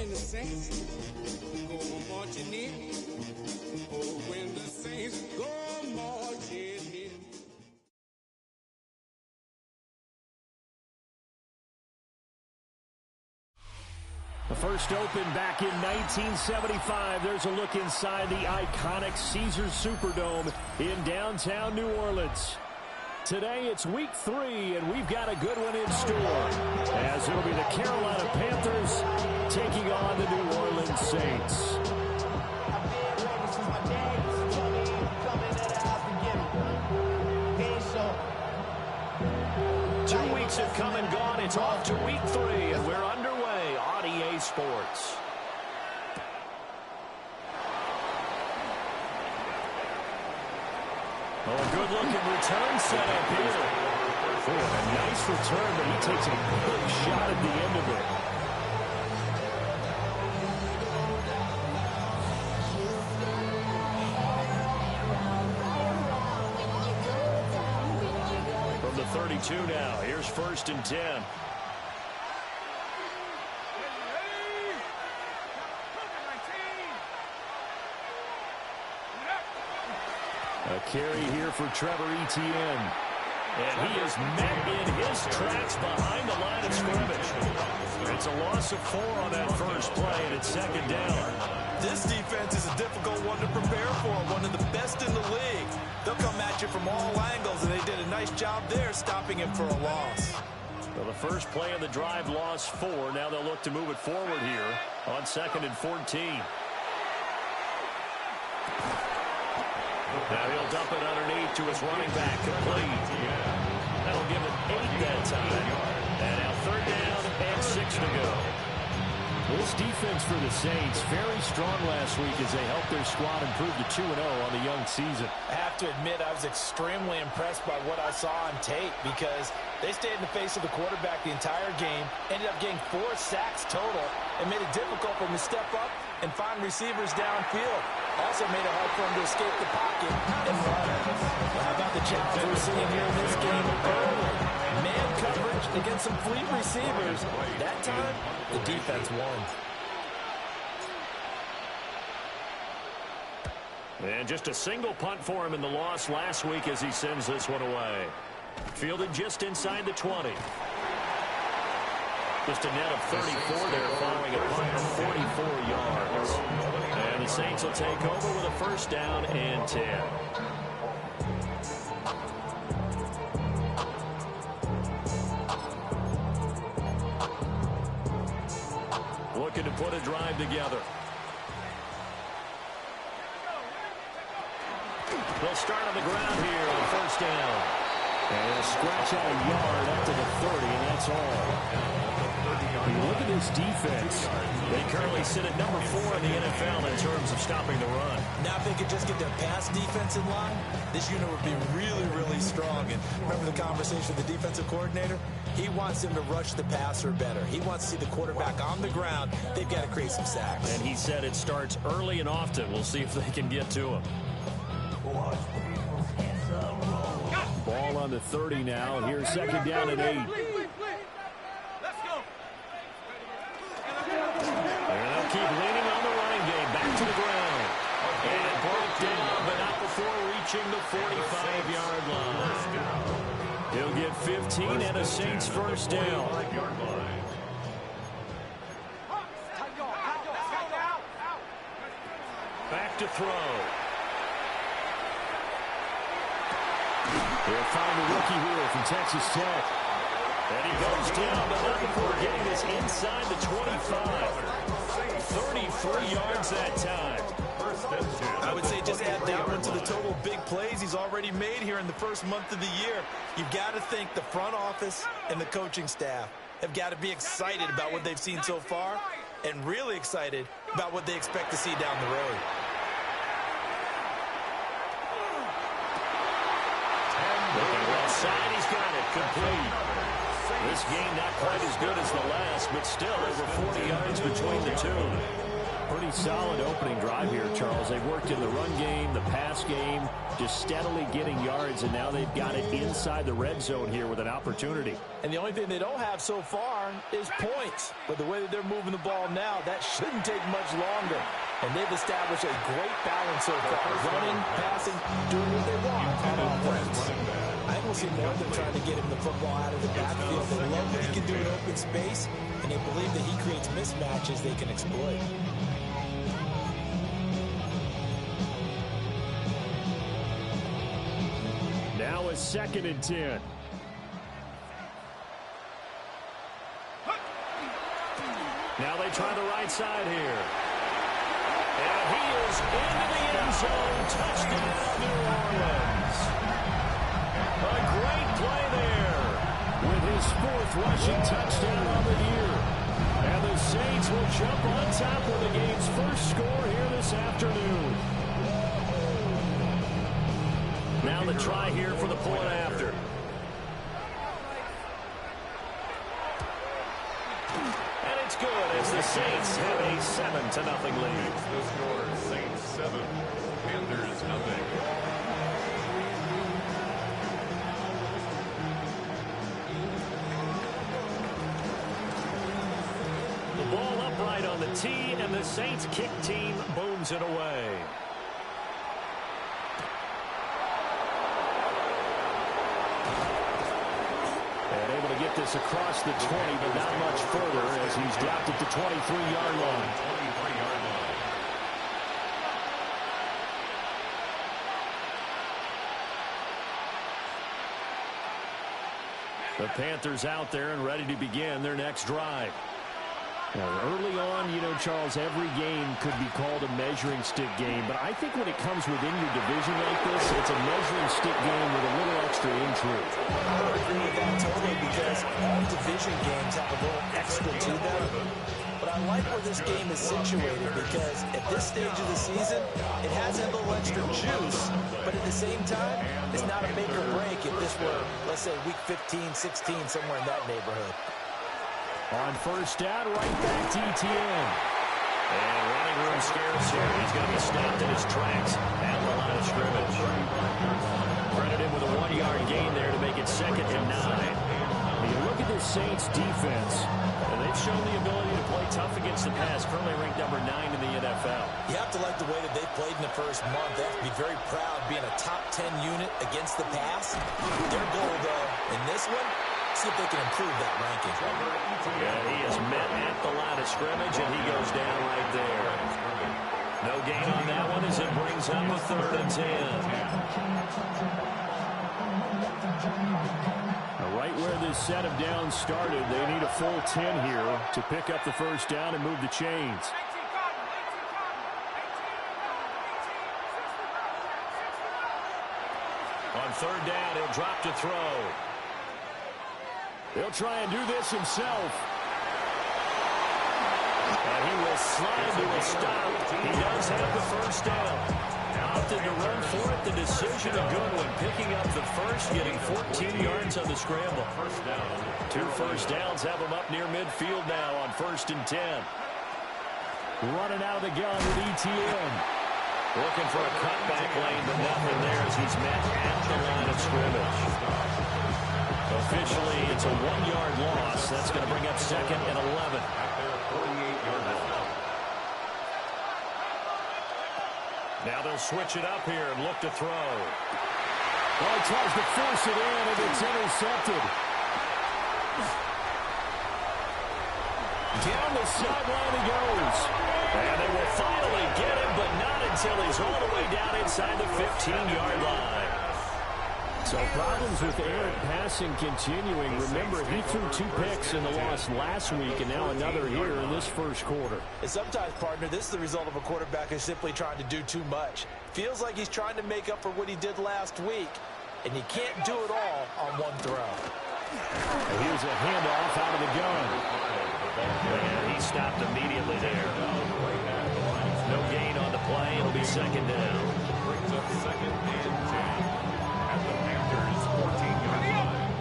when the saints go marching in. Oh, when the saints go marching in. The first open back in 1975. There's a look inside the iconic Caesars Superdome in downtown New Orleans. Today it's week 3, and we've got a good one in store, as it'll be the Carolina Panthers taking on the New Orleans Saints. 2 weeks have come and gone. It's off to week 3, and we're underway on EA Sports. Oh, good-looking return set up here. Boy, a nice return, but he takes a big shot at the end of it. From the 32 now, here's 1st and 10. A carry here for Trevor Etienne. And he is met in his tracks behind the line of scrimmage. It's a loss of 4 on that first play, and it's 2nd down. This defense is a difficult one to prepare for, one of the best in the league. They'll come at you from all angles, and they did a nice job there stopping him for a loss. Well, the first play of the drive lost 4. Now they'll look to move it forward here on 2nd and 14. Now he'll dump it underneath to his running back, complete. That'll give him 8 that time. And now 3rd down and 6 to go. This defense for the Saints, very strong last week as they helped their squad improve to 2-0 on the young season. I have to admit, I was extremely impressed by what I saw on tape because they stayed in the face of the quarterback the entire game, ended up getting 4 sacks total, and made it difficult for him to step up and find receivers downfield. Also made it hard for him to escape the pocket and run. Well, how about the challenge we're seeing here in this game early? Man coverage against some fleet receivers. That time, the defense won. And just a single punt for him in the loss last week as he sends this one away. Fielded just inside the 20. Just a net of 34 there following a punt of 44 yards. And the Saints will take over with a 1st down and 10. Looking to put a drive together. They'll start on the ground here on 1st down. And they'll scratch out a yard up to the 30, and that's all. Look at this defense. They currently sit at number 4 in the NFL in terms of stopping the run. Now if they could just get their pass defense in line, this unit would be really, really strong. And remember the conversation with the defensive coordinator? He wants them to rush the passer better. He wants to see the quarterback on the ground. They've got to create some sacks. And he said it starts early and often. We'll see if they can get to him. Ball on the 30 now. Here's 2nd down and 8. Keep leaning on the running game. Back to the ground. And it broke down, but not before reaching the 45-yard line. He'll get 15 and a Saints 1st down. Back to throw. They'll find the rookie here from Texas Tech. And he goes down, but not before getting this inside the 25. 33 yards that time. I would say just add that one to the total big plays he's already made here in the first month of the year. You've got to think the front office and the coaching staff have got to be excited about what they've seen so far and really excited about what they expect to see down the road. Looking left side, he's got it complete. This game not quite as good as the last, but still over 40 yards between the two. Pretty solid opening drive here, Charles. They've worked in the run game, the pass game, just steadily getting yards, and now they've got it inside the red zone here with an opportunity. And the only thing they don't have so far is points. But the way that they're moving the ball now, that shouldn't take much longer. And they've established a great balance so far. Running, passing, doing what they want on offense. I think we'll see more of them trying to get him the football out of the backfield. They love what he can do in open space, and they believe that he creates mismatches they can exploit. Now a 2nd and 10. Now they try the right side here. And he is into the end zone. Touchdown, New Orleans. A great play there with his 4th rushing touchdown on the year. And the Saints will jump on top with the game's first score here this afternoon. Now the try here for the point after. And it's good as the Saints have a 7-0 lead. The score, Saints 7, Panthers 0. The ball upright on the tee, and the Saints kick team booms it away. And able to get this across the 20, but not much further as he's dropped it to 23-yard line. The Panthers out there and ready to begin their next drive. Now, early on, you know, Charles, every game could be called a measuring stick game, but I think when it comes within your division like this, it's a measuring stick game with a little extra intrigue. I would agree with that totally because all division games have a little extra to them. But I like where this game is situated because at this stage of the season, it has a little extra juice, but at the same time, it's not a make or break if this were, let's say, week 15, 16, somewhere in that neighborhood. On first down, right back to ETN. And running room scarce here. He's going to be stopped in his tracks at the line of scrimmage. Credit him with a 1-yard gain there to make it 2nd and 9. You look at this Saints defense, and they've shown the ability to play tough against the pass, currently ranked number 9 in the NFL. You have to like the way that they played in the first month. They have to be very proud being a top 10 unit against the pass. Their goal, though, in this one, see if they can improve that ranking. Yeah, he is met at the line of scrimmage, and he goes down right there. No gain on that one as it brings up a 3rd and 10. Right where this set of downs started, they need a full 10 here to pick up the first down and move the chains. On 3rd down, he'll drop to throw. He'll try and do this himself. And he will slide to a stop. He does have the first down. Opted to run for it. The decision a good one. Picking up the first, getting 14 yards on the scramble. 2 first downs have him up near midfield now on 1st and 10. Running out of the gun with ETN. Looking for a cutback lane, but nothing there as he's met at the line of scrimmage. Officially, it's a 1-yard loss. That's going to bring up 2nd and 11. Now they'll switch it up here and look to throw. Well, he tries to force it in, and it's intercepted. Down the sideline he goes. And they will finally get him, but not until he's all the way down inside the 15-yard line. So problems with errant passing continuing. Remember, he threw 2 picks in the loss last week, and now another here in this first quarter. And sometimes, partner, this is the result of a quarterback who's simply trying to do too much. Feels like he's trying to make up for what he did last week, and you can't do it all on one throw. And here's a handoff out of the gun. And he stopped immediately there. No gain on the play. It'll be 2nd down. Brings up 2nd and 10. At the Panthers' 14-yard line.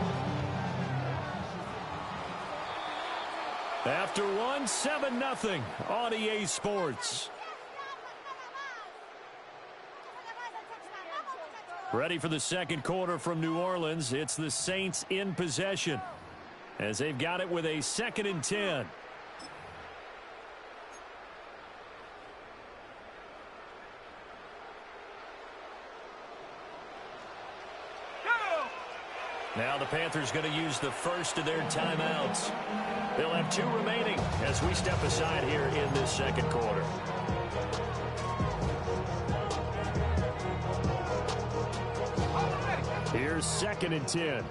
After one, 7-0 on EA Sports. Ready for the second quarter from New Orleans. It's the Saints in possession as they've got it with a 2nd and 10. Now the Panthers going to use the first of their timeouts. They'll have 2 remaining as we step aside here in this second quarter. Here's 2nd and 10. 60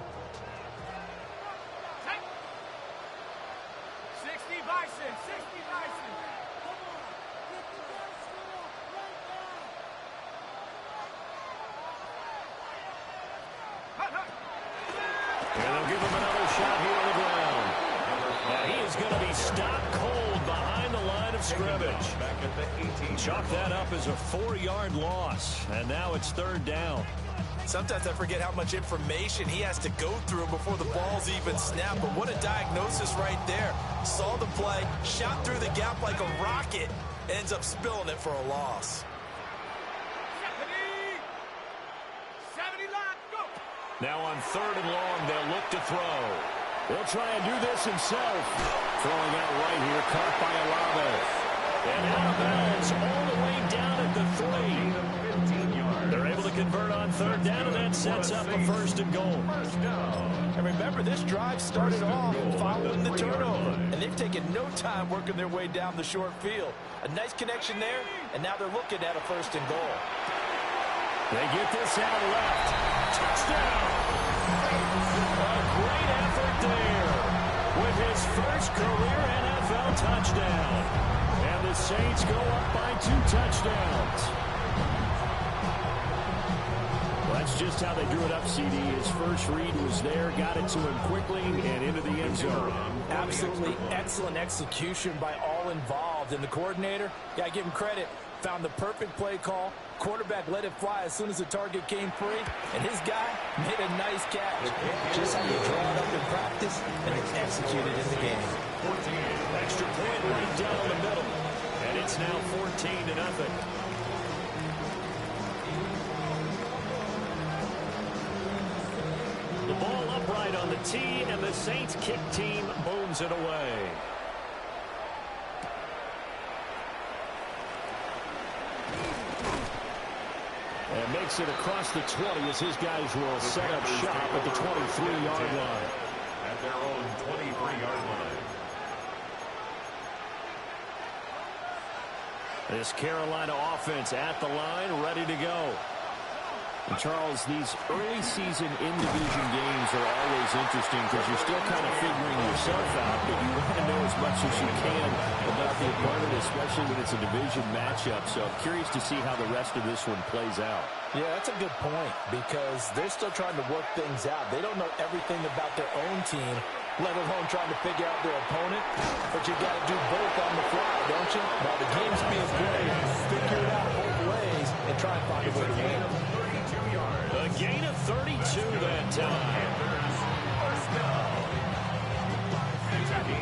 Bison, 60 Bison. And they'll give him another shot here on the ground. Now he is going to be stopped cold behind the line of scrimmage. Chalk that up as a 4-yard loss. And now it's 3rd down. Sometimes I forget how much information he has to go through before the ball's even snapped. But what a diagnosis right there. Saw the play, shot through the gap like a rocket, ends up spilling it for a loss. 70 line, go. Now on 3rd and long, they'll look to throw. He'll try and do this himself. Throwing out right here, caught by Olave. And out of bounds all the way down at the 3. They're able to convert on 3rd down, and that sets up a 1st and goal. And remember, this drive started off following the turnover, and they've taken no time working their way down the short field. A nice connection there, and now they're looking at a 1st and goal. They get this out left. Touchdown! A great effort there with his first career NFL touchdown. And the Saints go up by 2 touchdowns. Well, that's just how they drew it up, CD. His first read was there, got it to him quickly, and into the end zone. Absolutely excellent execution by all involved. And the coordinator, got to give him credit, found the perfect play call. Quarterback let it fly as soon as the target came free, and his guy made a nice catch. Just how you draw it up in practice, and it's executed in the game. Extra point right down the middle, and it's now 14-0. The ball upright on the tee, and the Saints kick team booms it away. And makes it across the 20 as his guys will set up shop at the 23-yard line. At their own 23-yard line. This Carolina offense at the line, ready to go. And Charles, these early season in-division games are always interesting because you're still kind of figuring yourself out, but you want to know as much as you can about the opponent, especially when it's a division matchup. So I'm curious to see how the rest of this one plays out. Yeah, that's a good point because they're still trying to work things out. They don't know everything about their own team, let alone trying to figure out their opponent. But you got to do both on the fly, don't you? While the game's being played, figure it out both ways and try and find a way to win. A gain of 32 that time.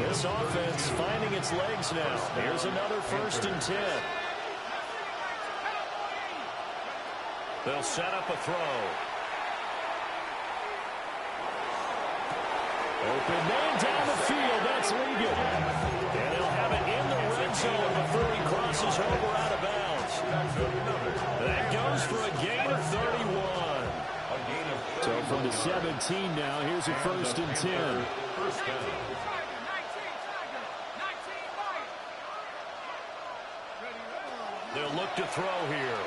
This offense finding its legs now. Here's another 1st and 10. They'll set up a throw. Open man down the field. That's legal. And they'll have it in the red zone before he crosses over out of bounds. That goes for a gain of 31. So from the 17 now, here's a 1st and 10. They'll look to throw here.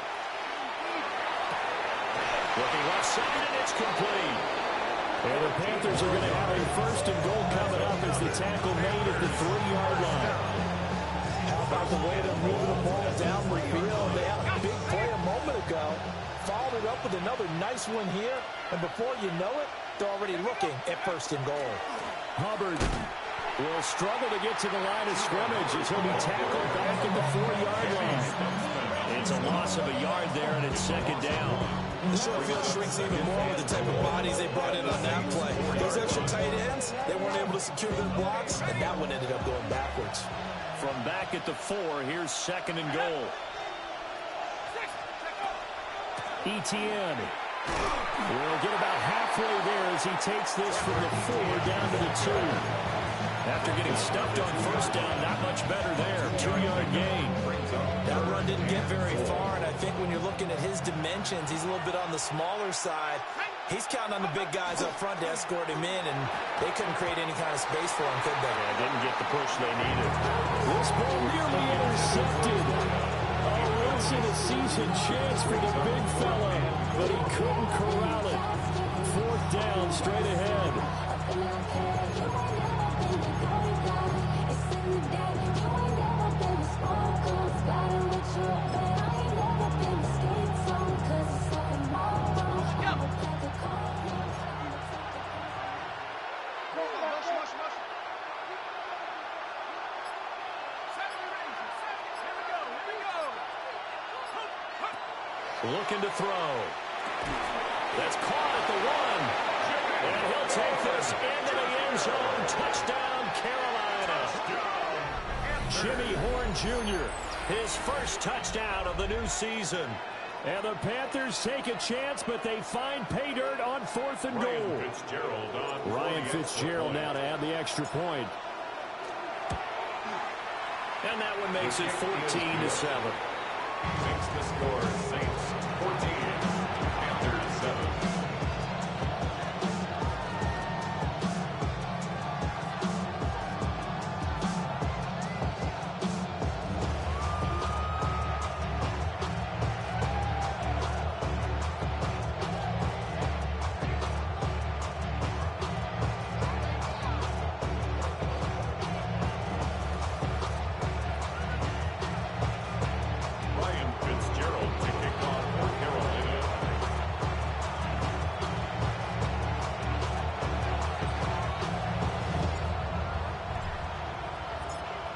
Looking left side, and it's complete. And the Panthers are going to have a 1st and goal coming up as the tackle made at the 3-yard line. How about the way they're moving the ball down the field? They had a big play a moment ago. Followed it up with another nice one here. And before you know it, they're already looking at 1st and goal. Hubbard will struggle to get to the line of scrimmage as he'll be tackled back at the 4-yard line. It's a loss of a yard there, and it's 2nd down. The short field shrinks even more with the type of bodies they brought in on that play. Those extra tight ends, they weren't able to secure their blocks, and that one ended up going backwards. From back at the 4, here's 2nd and goal. Etienne will get about halfway there as he takes this from the 4 down to the 2. After getting stuffed on first down, not much better there. 2-yard gain. That run didn't get very far, and I think when you're looking at his dimensions, he's a little bit on the smaller side. He's counting on the big guys up front to escort him in, and they couldn't create any kind of space for him, could they? Yeah, didn't get the push they needed. This ball nearly intercepted. Oh, Wilson, a season chance for the big fella, but he couldn't corral it. 4th down, straight ahead. Looking to throw. That's caught at the 1. And he'll take this into the end zone. Touchdown, Carolina. Jimmy Horn Jr., his first touchdown of the new season. And the Panthers take a chance, but they find pay dirt on 4th and goal. Ryan Fitzgerald now to add the extra point. And that one makes it 14-7. Makes the score Saints 14, Panthers 7.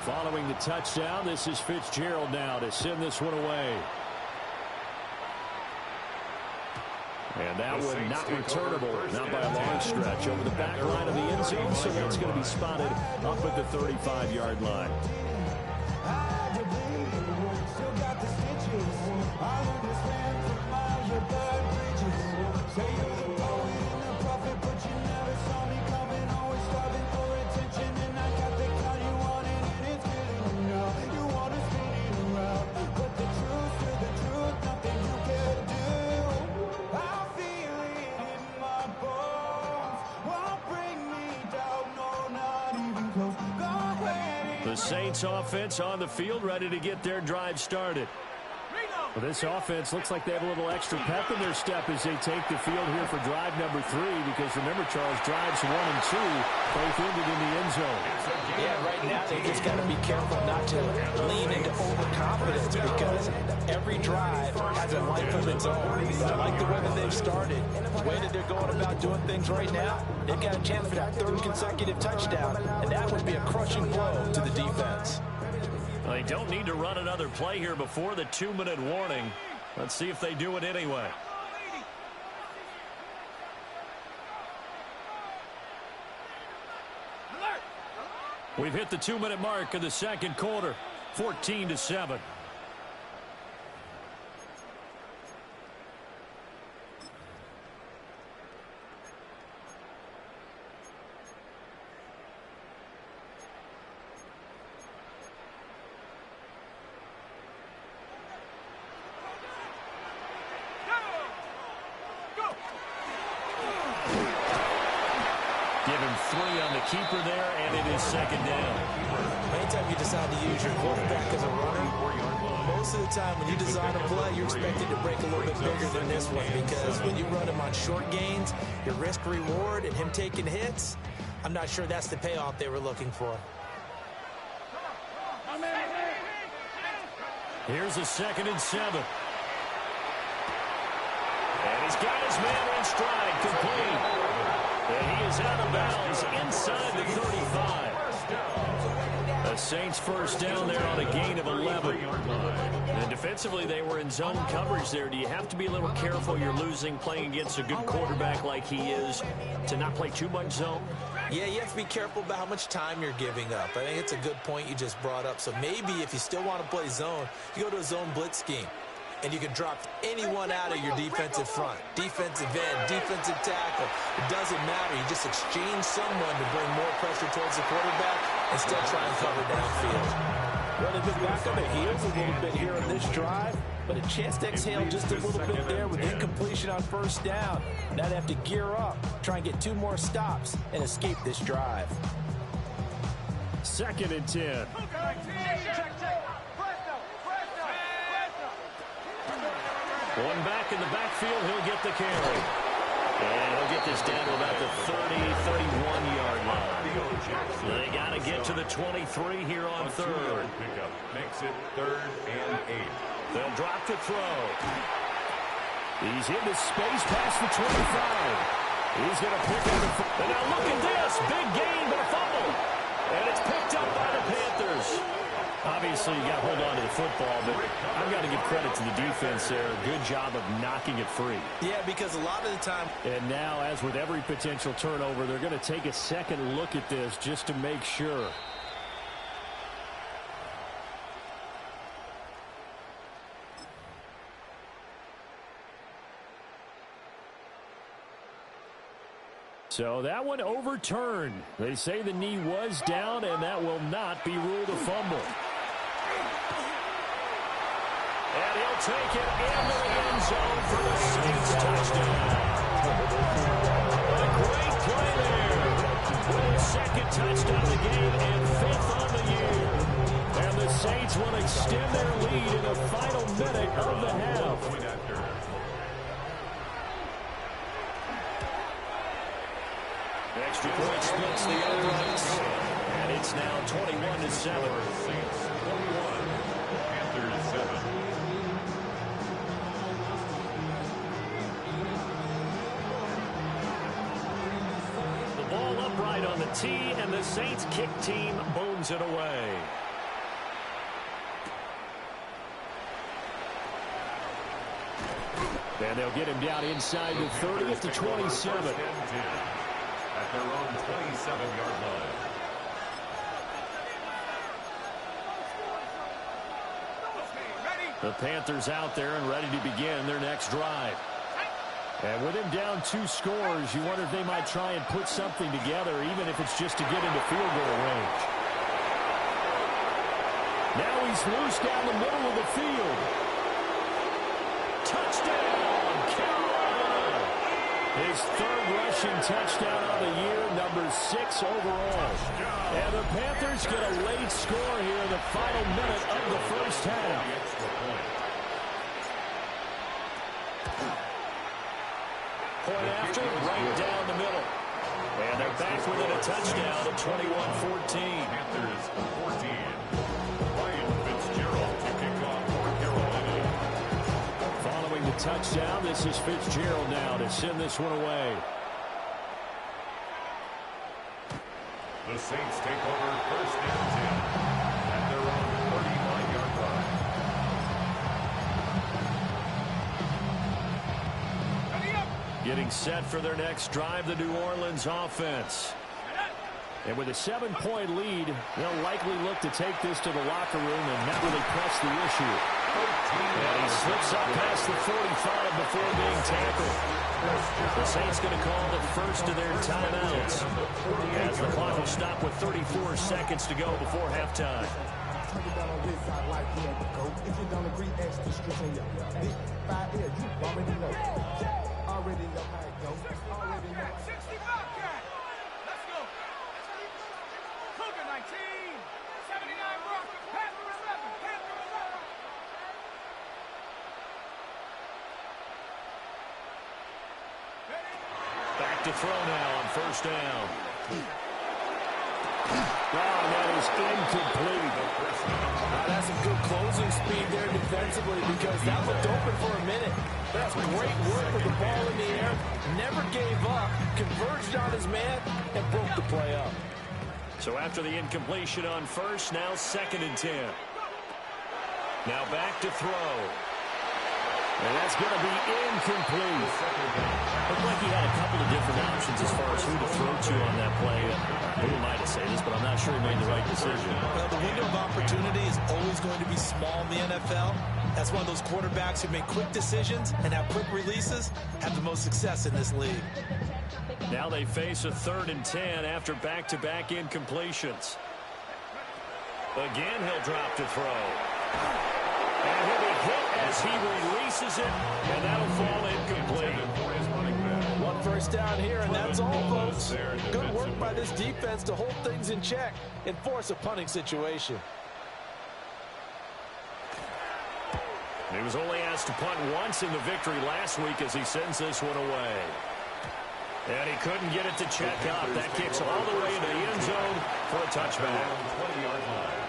Following the touchdown, this is Fitzgerald now to send this one away. And that one not returnable, not by a long stretch, over the back line of the end zone, so that's going to be spotted up at the 35-yard line. The Saints offense on the field, ready to get their drive started. Well, this offense looks like they have a little extra pep in their step as they take the field here for drive number 3, because remember, Charles, drives 1 and 2 both ended in the end zone. Yeah, right now they just got to be careful not to lean into overconfidence, because every drive has a life of its own. I like the way that they've started, the way that they're going about doing things right now. They've got a chance for that 3rd consecutive touchdown, and that would be a crushing blow to the defense. Well, they don't need to run another play here before the 2-minute warning. Let's see if they do it anyway. We've hit the 2-minute mark of the 2nd quarter, 14-7. Give him 3 on the keeper there, and it is 2nd down. Anytime you decide to use your quarterback as a runner, most of the time when you design a play, you're expected to break a little bit bigger than this one, because when you run him on short gains, your risk-reward and him taking hits, I'm not sure that's the payoff they were looking for. Here's a 2nd and 7. And he's got his man in stride, complete. And he is out of bounds inside the 35. A The Saints first down there on a gain of 11. And defensively, they were in zone coverage there. Do you have to be a little careful? You're losing playing against a good quarterback like he is to not play too much zone? Yeah, you have to be careful about how much time you're giving up. I think it's a good point you just brought up. So maybe if you still want to play zone, you go to a zone blitz scheme. And you can drop anyone out of your defensive front. Defensive end, defensive tackle. It doesn't matter. You just exchange someone to bring more pressure towards the quarterback and still try and cover downfield. Well, they've been back on the heels a little bit here on this drive, but a chance to exhale just a little bit there with incompletion on first down. Now they have to gear up, try and get 2 more stops, and escape this drive. 2nd and 10. One back in the backfield, he'll get the carry. And he'll get this down to about the 31-yard line. They got to get to the 23 here on 3rd. Pickup makes it 3rd and 8. They'll drop the throw. He's into space past the 25. He's going to pick up the... And now look at this. Big gain, but a fumble. And it's picked up by the Panthers. Obviously, you got to hold on to the football, but I've got to give credit to the defense there. Good job of knocking it free. Yeah, because a lot of the time... And now, as with every potential turnover, they're going to take a second look at this just to make sure. So that one overturned. They say the knee was down, and that will not be ruled a fumble. And he'll take it into the end zone for the Saints touchdown. A great play there. With his 2nd touchdown of the game and 5th on the year. And the Saints will extend their lead in the final minute of the half. Extra point splits the uprights. And it's now 21-7. Saints 21, Panthers 7. The ball upright on the tee, and the Saints kick team booms it away. And they'll get him down inside the 30 to 27. At their own 27-yard line. The Panthers out there and ready to begin their next drive. And with him down 2 scores, you wonder if they might try and put something together, even if it's just to get into field goal range. Now he's loose down the middle of the field. Touchdown, Carolina! His 3rd rushing touchdown of the year, number 6 overall. And the Panthers get a late score here in the final minute of the first half. Point after, right down the middle. And they're back within a touchdown at 21-14. Panthers 14. Ryan Fitzgerald to kick off for Carolina. Following the touchdown, this is Fitzgerald now to send this one away. The Saints take over 1st and 10 at their own 39-yard line. Getting set for their next drive, the New Orleans offense. And with a 7-point lead, they'll likely look to take this to the locker room and not really press the issue. And he slips up past the 45 before being tackled. The Saints going to call the first of their timeouts as the clock will stop with 34 seconds to go before halftime. Back to throw now on first down. That is incomplete. That's some good closing speed there defensively because that looked open for a minute. That's great work with the ball in the air. Never gave up, converged on his man, and broke the play up. So after the incompletion on first, now 2nd and 10. Now back to throw. And that's going to be incomplete. Looked like he had a couple of different options as far as who to throw to on that play. Who am I to say this, but I'm not sure he made the right decision. Well, the window of opportunity is always going to be small in the NFL. That's why those quarterbacks who make quick decisions and have quick releases have the most success in this league. Now they face a 3rd and 10 after back-to-back incompletions. Again, he'll drop to throw. And he'll be hit as he releases it, and that'll fall incomplete. 1 first down here, and that's all, folks. Good work by this defense to hold things in check and force a punting situation. He was only asked to punt once in the victory last week as he sends this one away. And he couldn't get it to check up. That kicks all the way into the end zone for a touchback. 20-yard line.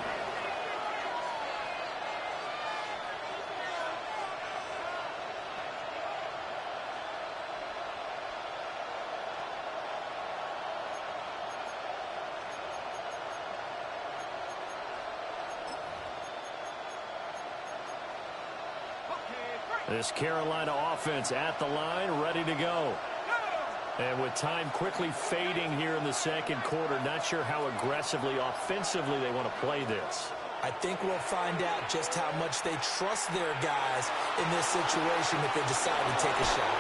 This Carolina offense at the line, ready to go. And with time quickly fading here in the 2nd quarter, not sure how aggressively, offensively they want to play this. I think we'll find out just how much they trust their guys in this situation if they decide to take a shot.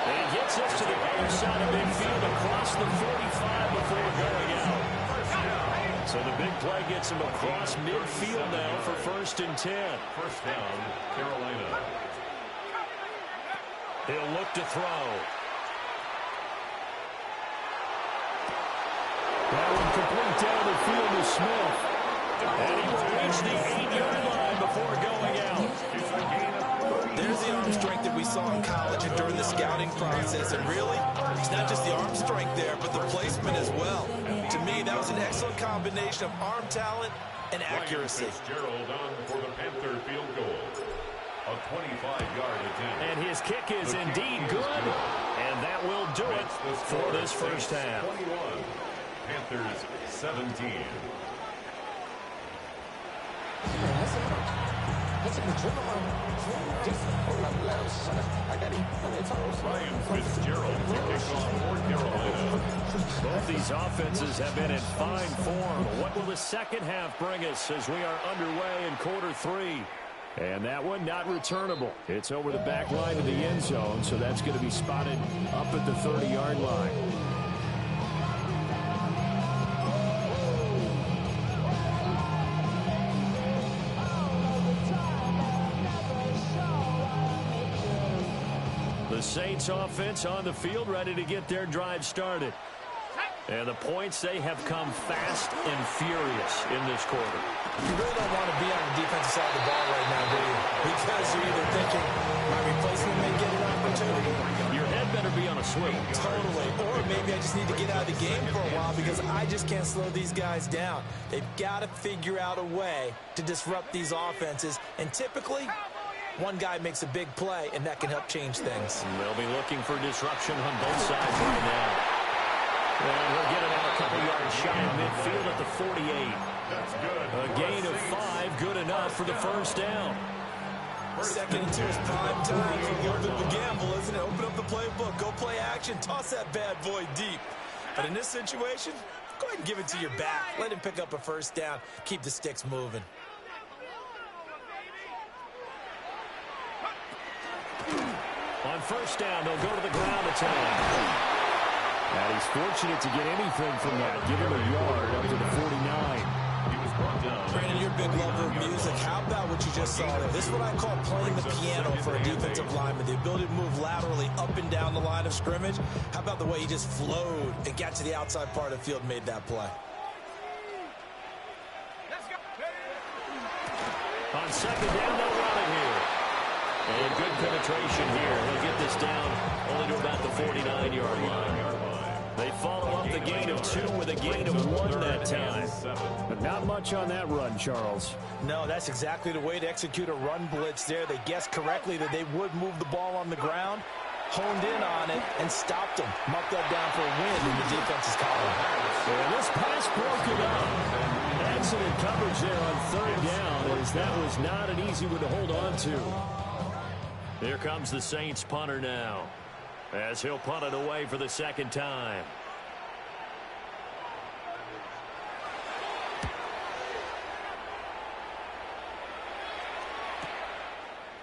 And he gets us to the other side of midfield across the 45 before going out. So the big play gets him across midfield now for 1st and 10. First down, Carolina. He'll look to throw. That one complete down the field to Smith. And he will reach the 8-yard line before going out. There's the arm strength that we saw in college and during the scouting process. And really, it's not just the arm strength there, but the placement as well. To me, that was an excellent combination of arm talent and accuracy. Fitzgerald on for the Panther field goal. A 25-yard attempt. And his kick is indeed good. And that will do it for this first half. 21. Panthers 17. Ryan Fitzgerald to kick off for Carolina. Both these offenses have been in fine form. What will the second half bring us as we are underway in quarter 3? And that one not returnable. It's over the back line of the end zone, so that's going to be spotted up at the 30-yard line. The Saints offense on the field, ready to get their drive started. And the points, they have come fast and furious in this quarter. You really don't want to be on the defensive side of the ball right now, do you? Because you're either thinking, my replacement may get an opportunity. Your head better be on a swing. Totally. Or maybe I just need to get out of the game for a while because I just can't slow these guys down. They've got to figure out a way to disrupt these offenses. And typically, one guy makes a big play, and that can help change things. They'll be looking for disruption on both sides right now. And we'll get it out a couple yards shy of midfield at the 48. That's good. A gain of 5, good enough for the first down. 2nd and 2 is prime time for a little bit of a gamble, isn't it? Open up the playbook, go play action, toss that bad boy deep. But in this situation, go ahead and give it to your back. Let him pick up a first down. Keep the sticks moving. On first down, they'll go to the ground attack. And he's fortunate to get anything from that. Give him a yard up to the 49. He was brought down. Brandon, you're a big lover of music. How about what you just saw there? This is what I call playing the piano for a defensive lineman. The ability to move laterally up and down the line of scrimmage. How about the way he just flowed and got to the outside part of the field and made that play? On second down, they'll run it here. And good penetration here. He'll get this down only to about the 49-yard line. They follow up the gain of 2 with a gain of 1 that time. But not much on that run, Charles. No, that's exactly the way to execute a run blitz there. They guessed correctly that they would move the ball on the ground, honed in on it, and stopped them. Marked that down for a win in the defense's column. And this pass broken up. Excellent coverage there on third down, as that was not an easy one to hold on to. Here comes the Saints punter now, as he'll punt it away for the second time.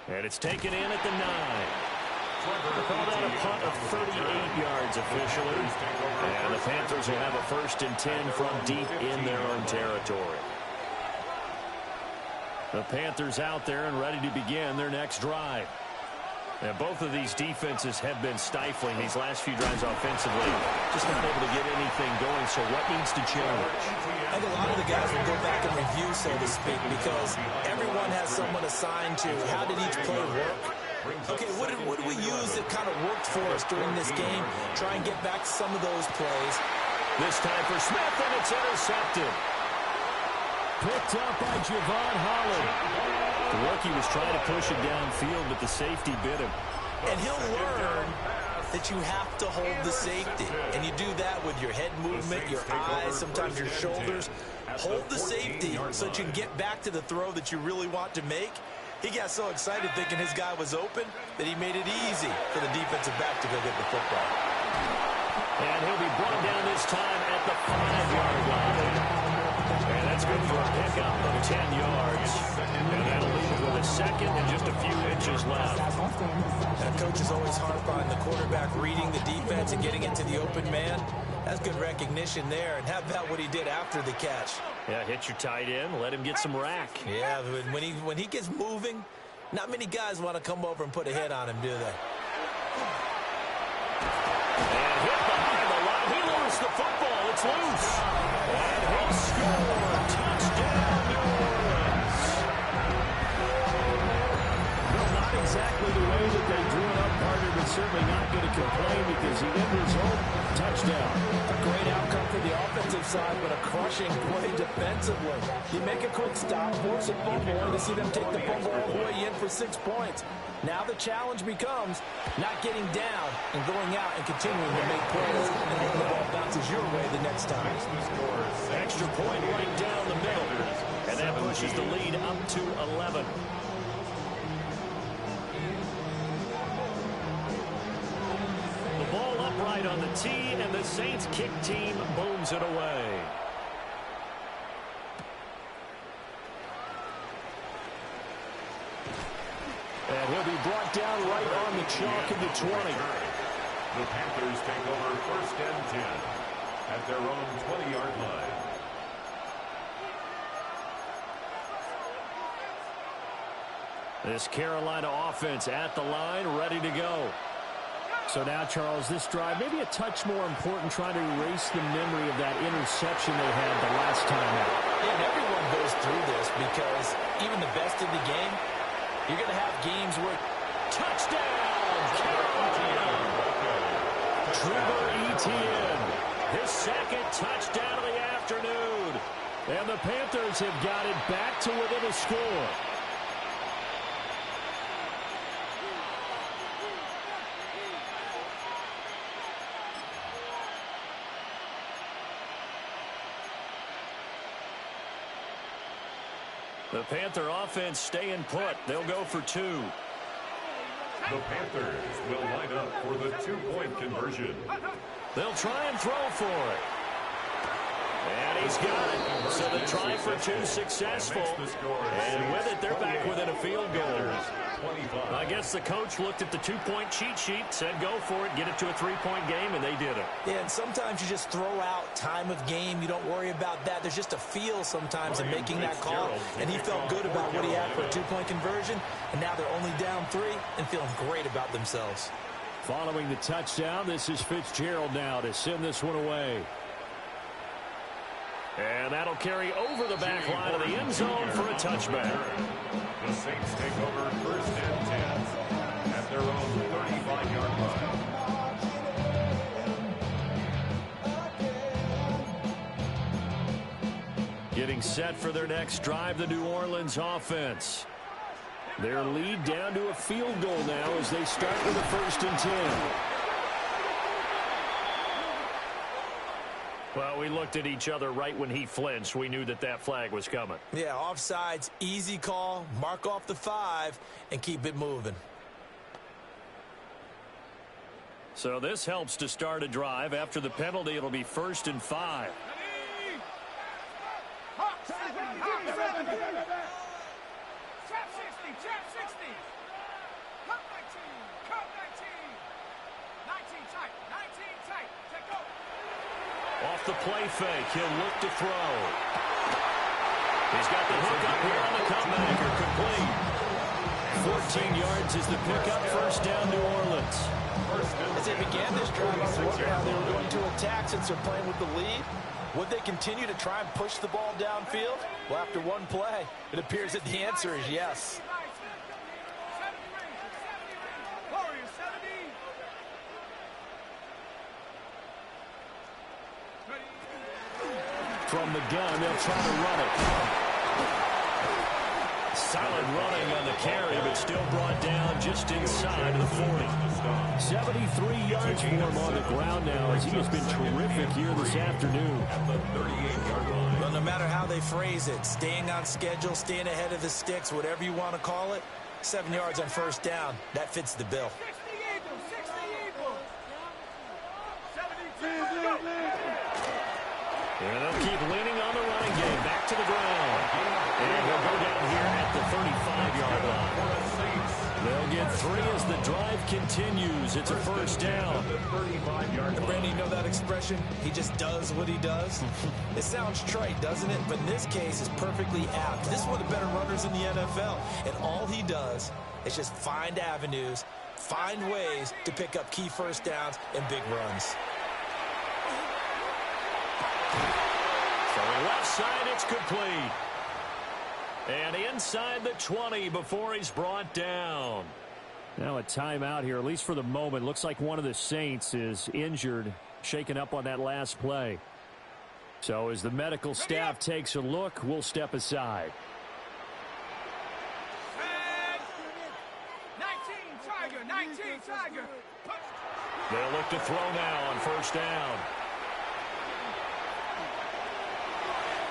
And it's taken in at the 9. Called out a punt of 38 yards officially. And the Panthers will have a 1st and 10 from deep in their own territory. The Panthers out there and ready to begin their next drive. And both of these defenses have been stifling these last few drives offensively. Just not able to get anything going, so what needs to change? I think a lot of the guys will go back and review, so to speak, because everyone has someone assigned to how did each play work. Okay, what did we use that kind of worked for us during this game? Try and get back some of those plays. This time for Smith, and it's intercepted. Picked up by Javon Holland. The rookie was trying to push it downfield, but the safety bit him. And he'll learn that you have to hold the safety. And you do that with your head movement, your eyes, sometimes your shoulders. Hold the safety so that you can get back to the throw that you really want to make. He got so excited thinking his guy was open that he made it easy for the defensive back to go get the football. And he'll be brought down this time at the 5-yard line. And that's good for a pickup of 10 yards. And that'll leave it with a second and just a few inches left. That coach is always harp on the quarterback reading the defense and getting into the open man. That's good recognition there. And how about what he did after the catch? Yeah, hit your tight end, let him get some rack. Yeah, when he gets moving, not many guys want to come over and put a hit on him, do they? And hit behind the line. He lost the football. It's loose. And he'll score. Touchdown, New Orleans. Well, not exactly the way that they drew it up, partner, but certainly not going to complain because the end result, touchdown. A great outcome for the offensive side, but a crushing play defensively. You make a quick stop, force a fumble, and to see them take the fumble all the way in for 6 points. Now the challenge becomes not getting down and going out and continuing to make plays and hoping the ball bounces your way the next time. Extra point right down the middle. And that pushes the lead up to 11. The ball upright on the tee, and the Saints kick team booms it away. And he'll be brought down right on the chalk of the 20. The Panthers take over 1st and 10 at their own 20-yard line. This Carolina offense at the line, ready to go. So now, Charles, this drive maybe a touch more important, trying to erase the memory of that interception they had the last time out. Yeah, and everyone goes through this because even the best in the game, you're going to have games where touchdown, Carolina. Trevor Etienne, his second touchdown of the afternoon. And the Panthers have got it back to within a score. The Panther offense staying put. They'll go for 2. The Panthers will line up for the 2-point conversion. They'll try and throw for it. And he's got it. So the try for 2 successful. And with it, they're back within a field goal. I guess the coach looked at the 2-point cheat sheet, said go for it, get it to a 3-point game, and they did it. Yeah, and sometimes you just throw out time of game. You don't worry about that. There's just a feel sometimes in making that call. And he felt good about what he had for a 2-point conversion. And now they're only down 3 and feeling great about themselves. Following the touchdown, this is Fitzgerald now to send this one away. And that'll carry over the back line of the end zone for a touchback. The Saints take over 1st and 10 at their own 35-yard line. Getting set for their next drive, the New Orleans offense. Their lead down to a field goal now as they start with a 1st and 10. Well, we looked at each other right when he flinched. We knew that that flag was coming. Yeah, offsides, easy call, mark off the 5, and keep it moving. So this helps to start a drive. After the penalty, it'll be 1st and 5. Off the play fake, he'll look to throw. He's got the hook up here on the comebacker, complete. 14 yards is the pickup, 1st down, New Orleans. As they began this drive, I wondered how they were going to attack since they're playing with the lead. Would they continue to try and push the ball downfield? Well, after one play, it appears that the answer is yes. From the gun, they'll try to run it. Solid running on the carry, but still brought down just inside of the 40. 73 yards for him on the ground now, as he has been terrific here this afternoon. Well, no matter how they phrase it, staying on schedule, staying ahead of the sticks, whatever you want to call it, 7 yards on 1st down, that fits the bill. And they'll keep leaning on the running game. Back to the ground. And they'll go down here at the 35-yard line. They'll get 3 as the drive continues. It's a 1st down. And Brandon, you know that expression? He just does what he does. It sounds trite, doesn't it? But in this case, it's perfectly apt. This is one of the better runners in the NFL. And all he does is just find avenues, find ways to pick up key 1st downs and big runs. From the left side, it's complete. And inside the 20 before he's brought down. Now a timeout here, at least for the moment. Looks like one of the Saints is injured, shaken up on that last play. So as the medical staff takes a look, we'll step aside. 19 Tiger. They'll look to throw now on 1st down.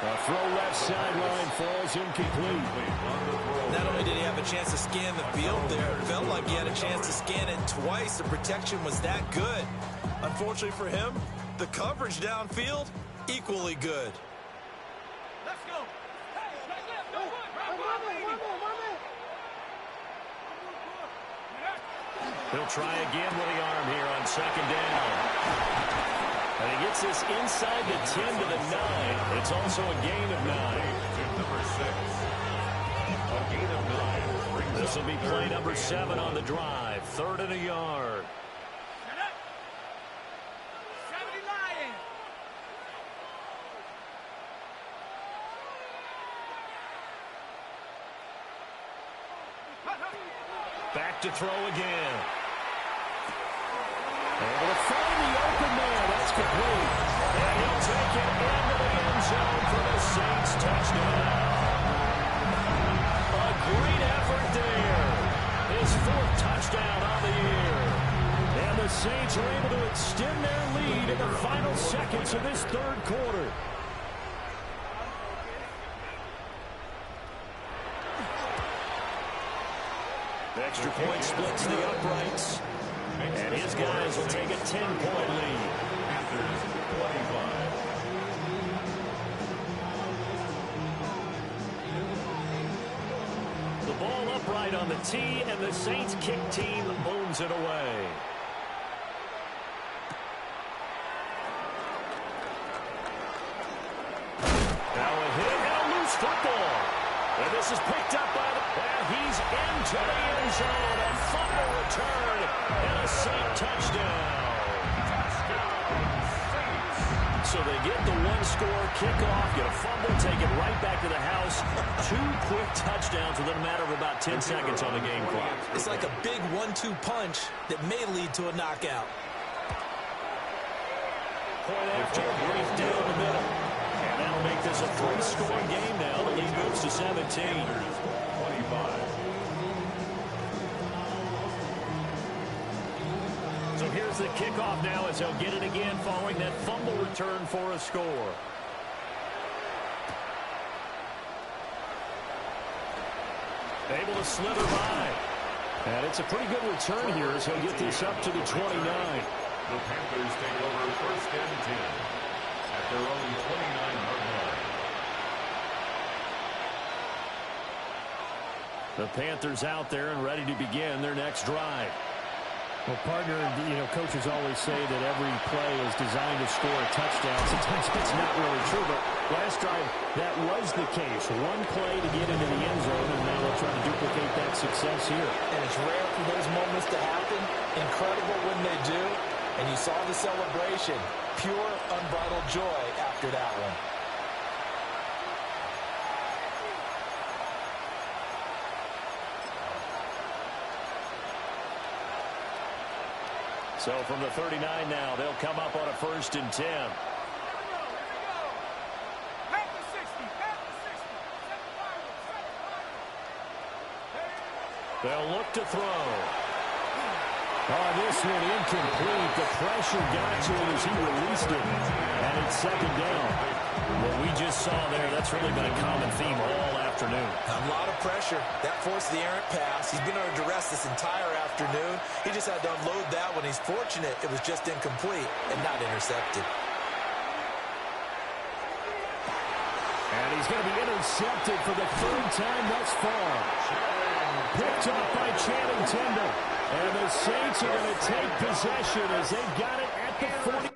A throw left sideline falls incomplete. Not only did he have a chance to scan the field there, it felt like he had a chance to scan it twice. The protection was that good. Unfortunately for him, the coverage downfield, equally good. Let's go. He'll try again with the arm here on 2nd down. And he gets this inside the 10 to the 9. It's also a gain of 9. Number 6. A gain of 9. This will be play number 7 on the drive. 3rd and a yard. Shut up. 70 Lions. Back to throw again. Able to find the open man. That's complete. And he'll take it into the end zone for the Saints touchdown. A great effort there. His 4th touchdown on the year. And the Saints are able to extend their lead in the final seconds of this 3rd quarter. Extra point splits the uprights. And his guys will take a 10-point lead. Panthers 25. The ball upright on the tee, and the Saints kick team owns it away. Now a hit and a loose football. And this is picked up by the... And he's into the end zone. A fumble return and a Saint touchdown. So they get the 1-score kickoff, get a fumble, take it right back to the house. 2 quick touchdowns within a matter of about 10 seconds on the game clock. It's like a big 1-2 punch that may lead to a knockout. Point after, brief down the middle. And that'll make this a 3-score game now. The lead moves to 17. 25. So Here's the kickoff now as he'll get it again following that fumble return for a score. Able to slither by. And it's a pretty good return here as he'll get this up to the 29. The Panthers take over first and 10 at their own 29-yard line. The Panthers out there and ready to begin their next drive. Well, partner, coaches always say that every play is designed to score a touchdown. Sometimes it's not really true, but last drive, that was the case. One play to get into the end zone, and now they'll try to duplicate that success here. And it's rare for those moments to happen. Incredible when they do. And you saw the celebration. Pure, unbridled joy after that one. So from the 39 now, they'll come up on a 1st and 10. They'll look to throw. Oh, this one incomplete. The pressure got to it as he released it. And it's 2nd down. What we just saw there, that's really been a common theme all afternoon. A lot of pressure. That forced the errant pass. He's been under duress this entire afternoon. He just had to unload that one. He's fortunate it was just incomplete and not intercepted. And he's going to be intercepted for the 3rd time thus far. Picked up by Channing Tindall. And the Saints are going to take possession as they got it at the 40.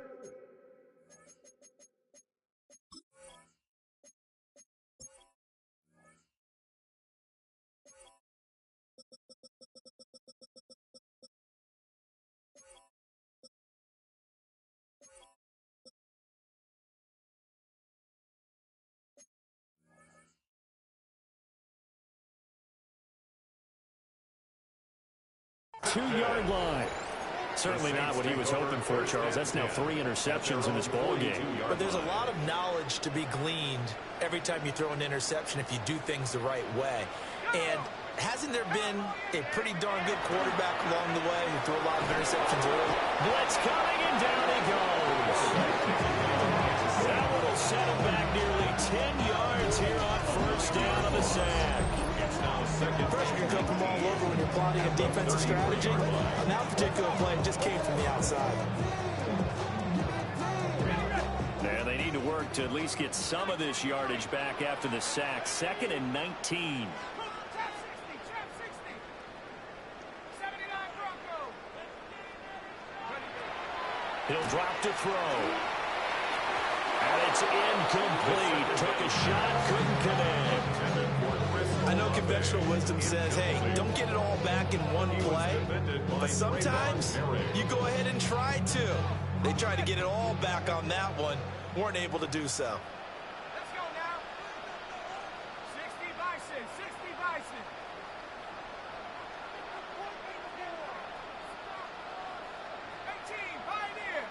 Two-yard line. Certainly not what he was hoping for, Charles. That's now 3 interceptions in this ball game. But there's a lot of knowledge to be gleaned every time you throw an interception if you do things the right way. And hasn't there been a pretty darn good quarterback along the way who threw a lot of interceptions early? Blitz coming, and down he goes. That one will set him back nearly 10 yards here on 1st down of the sack. Pressure can come from all over when you're plotting a defensive strategy. On that particular play, it just came from the outside. And they need to work to at least get some of this yardage back after the sack. 2nd and 19. He'll drop to throw. And it's incomplete. Took a shot, couldn't connect. I know conventional wisdom says, hey, don't get it all back in one play. But sometimes you go ahead and try to. They tried to get it all back on that one. Weren't able to do so. Let's go now. 60 Bison, 60 Bison. Pioneer.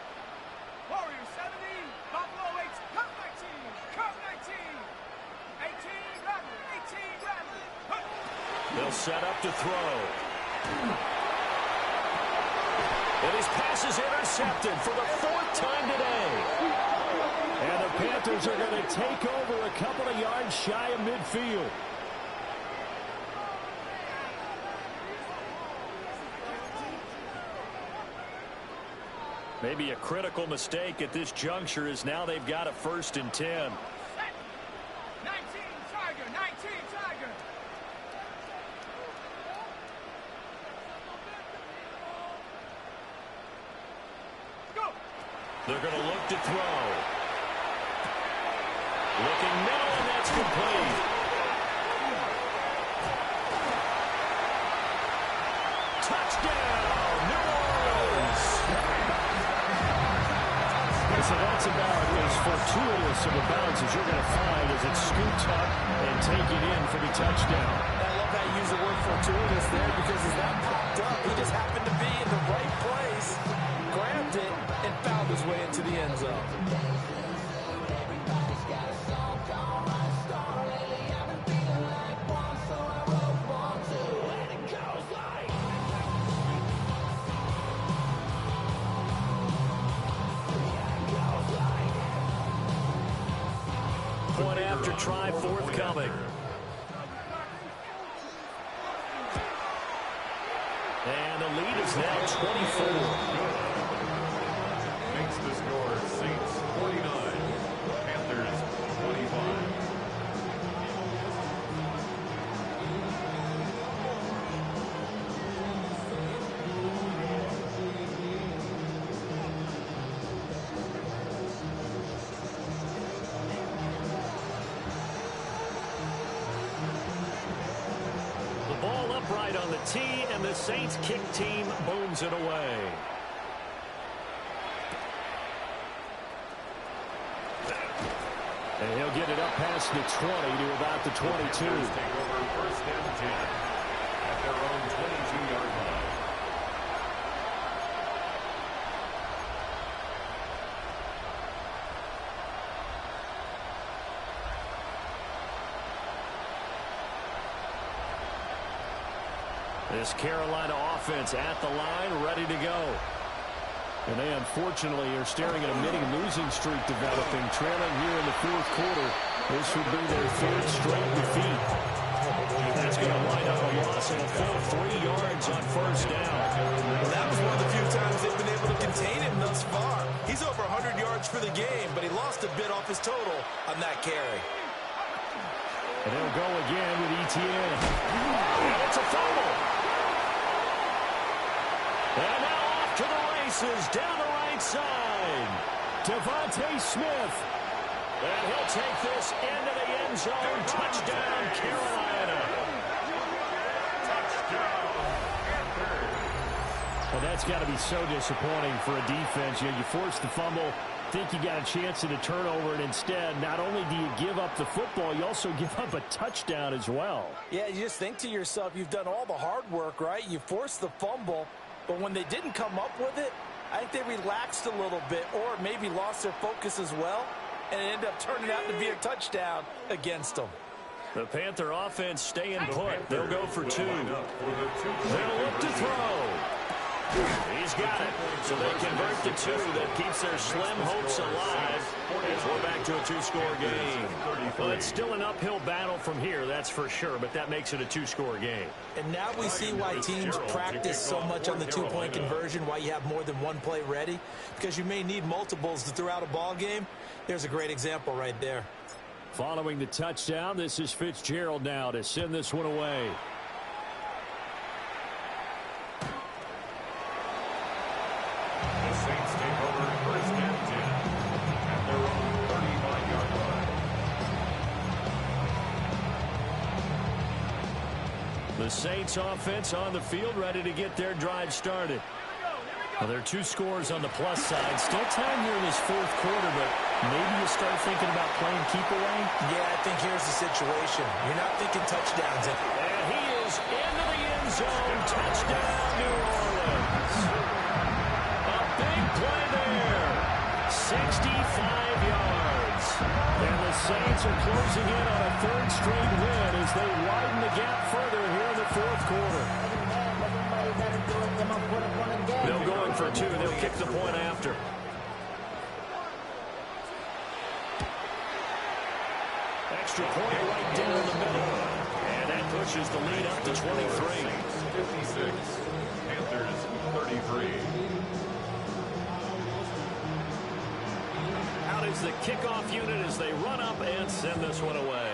Warrior 70, Buffalo 8, Cup 19, Cup 19. 18 Rattler, 18 Rattler. They'll set up to throw. And his pass is intercepted for the 4th time today. And the Panthers are going to take over a couple of yards shy of midfield. Maybe a critical mistake at this juncture is now they've got a 1st and 10. 19 Tiger, 19 Tiger. Go. They're going to look to throw. Looking middle, and that's complete. Touchdown, New Orleans. So that's about as fortuitous of a bounce as you're going to find as it's scooped up and taken in for the touchdown. I love how you use the word fortuitous there because as that popped up, he just happened to be in the right place, grabbed it, and found his way into the end zone. after try forthcoming. And the lead is now 24. Makes the score Saints 49, Panthers 25. Ball upright on the tee, and the Saints kick team booms it away. And he'll get it up past the 20 to about the 22. Take over first and 10 at their own 22-yard line. This Carolina offense at the line, ready to go. And they unfortunately are staring at a mini losing streak developing, trailing here in the fourth quarter. This would be their third straight defeat. That's going to wind up a loss of a full 3 yards on first down. Well, that was one of the few times they've been able to contain him thus far. He's over 100 yards for the game, but he lost a bit off his total on that carry. And they'll go again with Etienne. And it's a fumble. And now off to the races down the right side. Devontae Smith. And he'll take this into the end zone. Touchdown, Carolina. Well, that's got to be so disappointing for a defense. You force the fumble, think you got a chance at a turnover, and instead, not only do you give up the football, you also give up a touchdown as well. Yeah, you just think to yourself, you've done all the hard work, right? You forced the fumble, but when they didn't come up with it, I think they relaxed a little bit or maybe lost their focus as well, and it ended up turning out to be a touchdown against them. The Panther offense staying put. They'll go for 2. They'll look to throw. He's got it. So they convert to 2. That keeps their slim hopes alive as we're back to a 2-score game. Well, it's still an uphill battle from here, that's for sure, but that makes it a 2-score game. And now we see why teams practice so much on the 2-point conversion, why you have more than one play ready, because you may need multiples to throw out a ball game. There's a great example right there. Following the touchdown, this is Fitzgerald now to send this one away. The Saints take over first and 10 at their own 35-yard line. The Saints offense on the field, ready to get their drive started. Well, there are 2 scores on the plus side. Still time here in this fourth quarter, but maybe you start thinking about playing keep away? Yeah, I think here's the situation. You're not thinking touchdowns. And he is into the end zone. Touchdown, New Orleans. A big play there. 65 yards. And the Saints are closing in on a third straight win as they widen the gap further here in the fourth quarter. They'll go in for 2. They'll kick the point after. Extra point right down the middle. And that pushes the lead up to 23. 56, Panthers 33. Out is the kickoff unit as they run up and send this one away.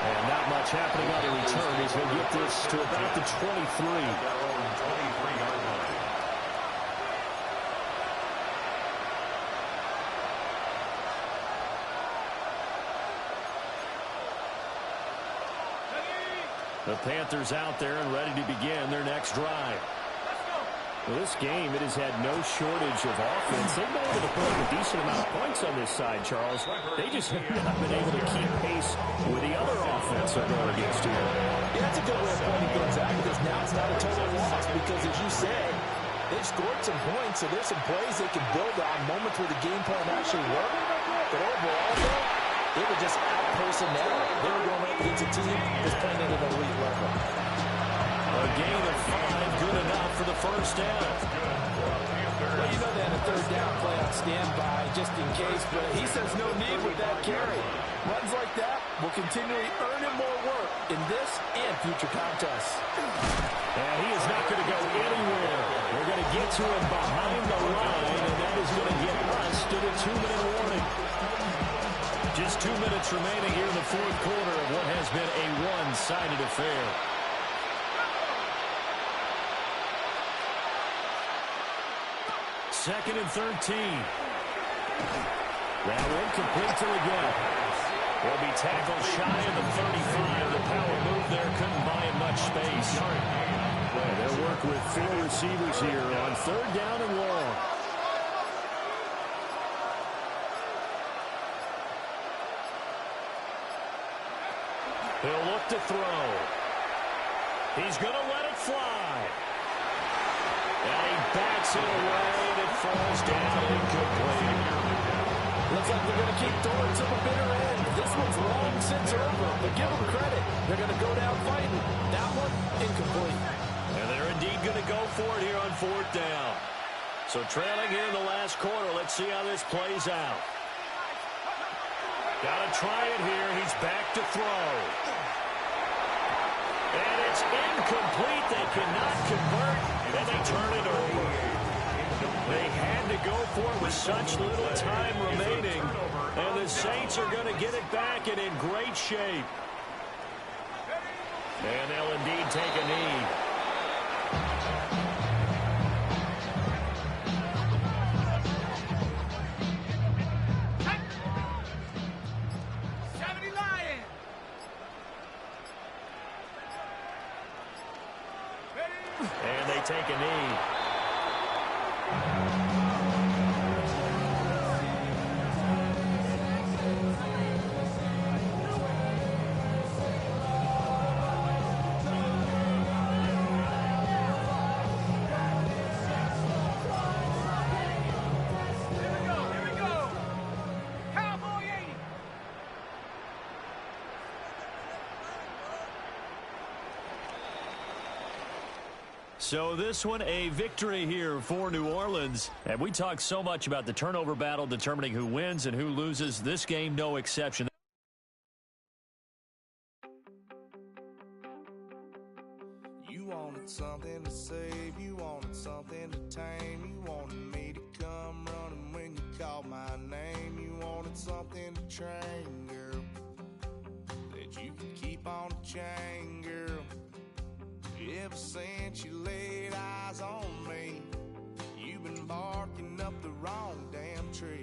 And not much happening on the return as he'll get this to about the 23. Their own 23-yard line. The Panthers out there and ready to begin their next drive. Well, this game, it has had no shortage of offense. They've been able to put up a decent amount of points on this side, Charles. They just have not been able to keep pace with the other offense they're going against here. Yeah, that's a good way of pointing things out, because now it's not a total loss, because as you said, they've scored some points, so there's some plays they can build on, moments where the game plan actually worked. But overall, though, they were just out personnel. They were going up against a team that's playing at an elite level. A gain of 5, good enough for the first down. Well, you know they had a third down play on standby just in case, but he says no need with that carry. Runs like that will continually earn him more work in this and future contests. And he is not going to go anywhere. We're going to get to him behind the line, and that is going to get us to the 2-minute warning. Just 2 minutes remaining here in the fourth quarter of what has been a one-sided affair. Second and 13. Now incomplete to the gap. Will be tackled shy of the 35. The power move there couldn't buy him much space. They'll work with 4 receivers here on third down and long. He'll look to throw. He's going to let it fly. And he bats it away, and it falls down incomplete. Looks like they're going to keep throwing to the bitter end. This one's long since over, but give them credit. They're going to go down fighting. That one, incomplete. And they're indeed going to go for it here on fourth down. So trailing here in the last quarter. Let's see how this plays out. Got to try it here. He's back to throw. And it's incomplete. They cannot convert, and they turn it over. They had to go for it with such little time remaining, and the Saints are going to get it back and in great shape. And they'll indeed take a knee. And they take a knee. So this one, a victory here for New Orleans. And we talk so much about the turnover battle determining who wins and who loses. This game, no exception. You wanted something to save, you wanted something to tame, you wanted me to come running when you called my name, you wanted something to train, girl, that you could keep on the chain, girl. Ever since you laid eyes on me, you've been barking up the wrong damn tree.